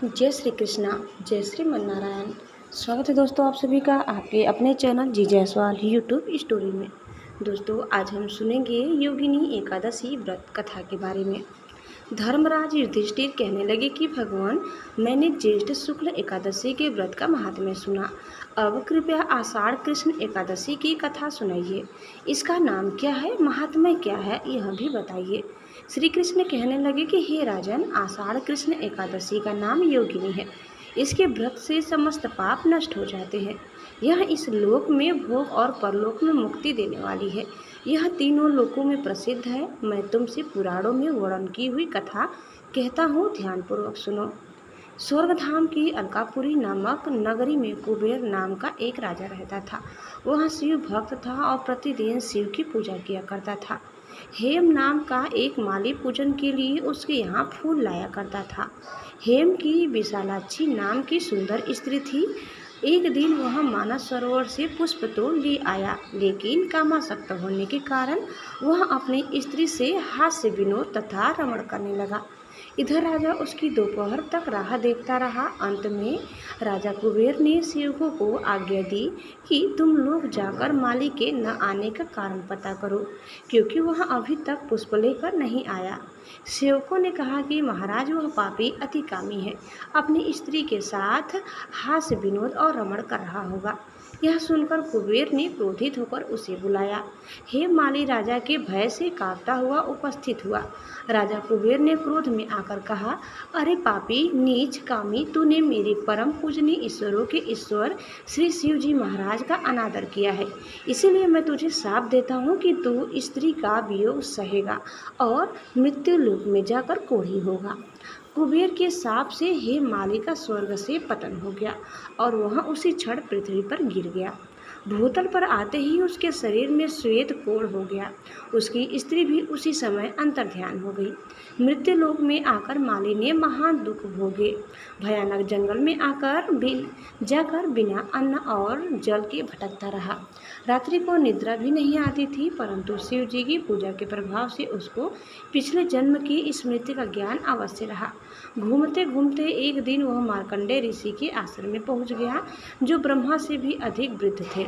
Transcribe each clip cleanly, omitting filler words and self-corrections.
जय श्री कृष्णा। जय श्री नारायण। स्वागत है दोस्तों आप सभी का आपके अपने चैनल जी जायसवाल यूट्यूब स्टोरी में। दोस्तों आज हम सुनेंगे योगिनी एकादशी व्रत कथा के बारे में। धर्मराज युधिष्ठिर कहने लगे कि भगवान, मैंने ज्येष्ठ शुक्ल एकादशी के व्रत का महात्म्य सुना। अब कृपया आषाढ़ कृष्ण एकादशी की कथा सुनाइए। इसका नाम क्या है, महात्म्य क्या है, यह भी बताइए। श्री कृष्ण कहने लगे कि हे राजन, आषाढ़ कृष्ण एकादशी का नाम योगिनी है। इसके व्रत से समस्त पाप नष्ट हो जाते हैं। यह इस लोक में भोग और परलोक में मुक्ति देने वाली है। यह तीनों लोकों में प्रसिद्ध है। मैं तुमसे पुराणों में वर्णन की हुई कथा कहता हूँ, ध्यानपूर्वक सुनो। स्वर्गधाम की अलकापुरी नामक नगरी में कुबेर नाम का एक राजा रहता था। वह शिव भक्त था और प्रतिदिन शिव की पूजा किया करता था। हेम नाम का एक माली पूजन के लिए उसके यहाँ फूल लाया करता था। हेम की विशालाक्षी नाम की सुंदर स्त्री थी। एक दिन वह मानस सरोवर से पुष्प तो ले आया, लेकिन कामासक्त होने के कारण वह अपनी स्त्री से हास्य विनोद तथा रमण करने लगा। इधर राजा उसकी दोपहर तक राह देखता रहा। अंत में राजा कुबेर ने सेवकों को आज्ञा दी कि तुम लोग जाकर माली के न आने का कारण पता करो, क्योंकि वह अभी तक पुष्प लेकर नहीं आया। सेवकों ने कहा कि महाराज, वह पापी अति कामी है, अपनी स्त्री के साथ हास्य विनोद और रमण कर रहा होगा। यह सुनकर कुबेर ने क्रोधित होकर उसे बुलाया। हेममाली राजा के भय से कांपता हुआ उपस्थित हुआ। राजा कुबेर ने क्रोध में आकर कहा, अरे पापी, नीच कामी, तूने मेरे परम पूजनीय ईश्वरों के ईश्वर श्री शिव जी महाराज का अनादर किया है। इसीलिए मैं तुझे शाप देता हूँ कि तू स्त्री का वियोग सहेगा और मृत्यु लोक में जाकर कोढ़ी होगा। कुबेर के शाप से हेममाली का स्वर्ग से पतन हो गया और वह उसी क्षण पृथ्वी पर गिर गया। भूतल पर आते ही उसके शरीर में श्वेत कोढ़ हो गया। उसकी स्त्री भी उसी समय अंतर्ध्यान हो गई। मृत्यु लोक में आकर माली ने महान दुख भोगे। भयानक जंगल में जाकर बिना अन्न और जल के भटकता रहा। रात्रि को निद्रा भी नहीं आती थी, परंतु शिव जी की पूजा के प्रभाव से उसको पिछले जन्म की स्मृति का ज्ञान अवश्य रहा। घूमते घूमते एक दिन वह मार्कंडेय ऋषि के आश्रम में पहुंच गया, जो ब्रह्मा से भी अधिक वृद्ध थे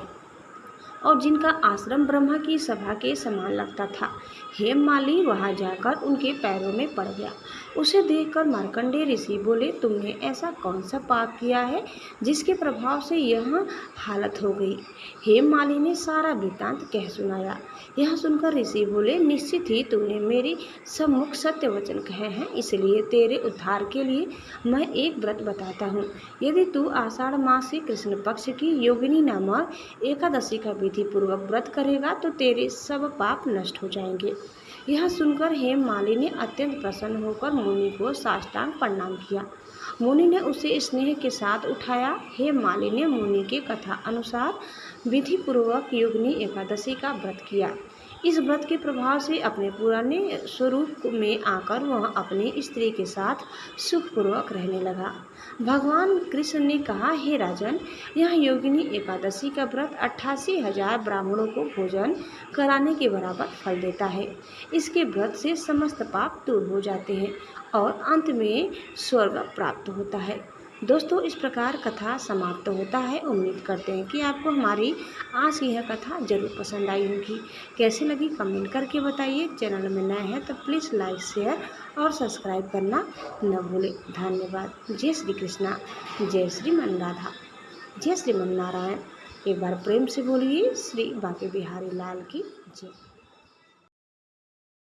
और जिनका आश्रम ब्रह्मा की सभा के समान लगता था। हेममाली वहां जाकर उनके पैरों में पड़ गया। उसे देखकर मार्कंडेय ऋषि बोले, तुमने ऐसा कौन सा पाप किया है जिसके प्रभाव से यह हालत हो गई। हेममाली ने सारा वृत्तांत कह सुनाया। यह सुनकर ऋषि बोले, निश्चित ही तूने मेरे सम्मुख सत्य वचन कहे हैं, इसलिए तेरे उद्धार के लिए मैं एक व्रत बताता हूँ। यदि तू आषाढ़ मास से कृष्ण पक्ष की योगिनी नामक एकादशी का विधि पूर्वक व्रत करेगा तो तेरे सब पाप नष्ट हो जाएंगे। यह सुनकर हेममाली ने अत्यंत प्रसन्न होकर मुनि को साष्टांग प्रणाम किया। मुनि ने उसे स्नेह के साथ उठाया। हेममाली ने मुनि के कथा अनुसार विधि पूर्वक योगिनी एकादशी का व्रत किया। इस व्रत के प्रभाव से अपने पुराने स्वरूप में आकर वह अपनी स्त्री के साथ सुखपूर्वक रहने लगा। भगवान कृष्ण ने कहा, हे राजन, यह योगिनी एकादशी का व्रत 88,000 ब्राह्मणों को भोजन कराने के बराबर फल देता है। इसके व्रत से समस्त पाप दूर हो जाते हैं और अंत में स्वर्ग प्राप्त होता है। दोस्तों, इस प्रकार कथा समाप्त होता है। उम्मीद करते हैं कि आपको हमारी आज की यह कथा जरूर पसंद आई होगी। कैसे लगी कमेंट करके बताइए। चैनल में नए हैं तो प्लीज़ लाइक, शेयर और सब्सक्राइब करना न भूलें। धन्यवाद। जय श्री कृष्णा। जय श्री राधा। जय श्रीमन नारायण। एक बार प्रेम से बोलिए, श्री बांके बिहारी लाल की जय।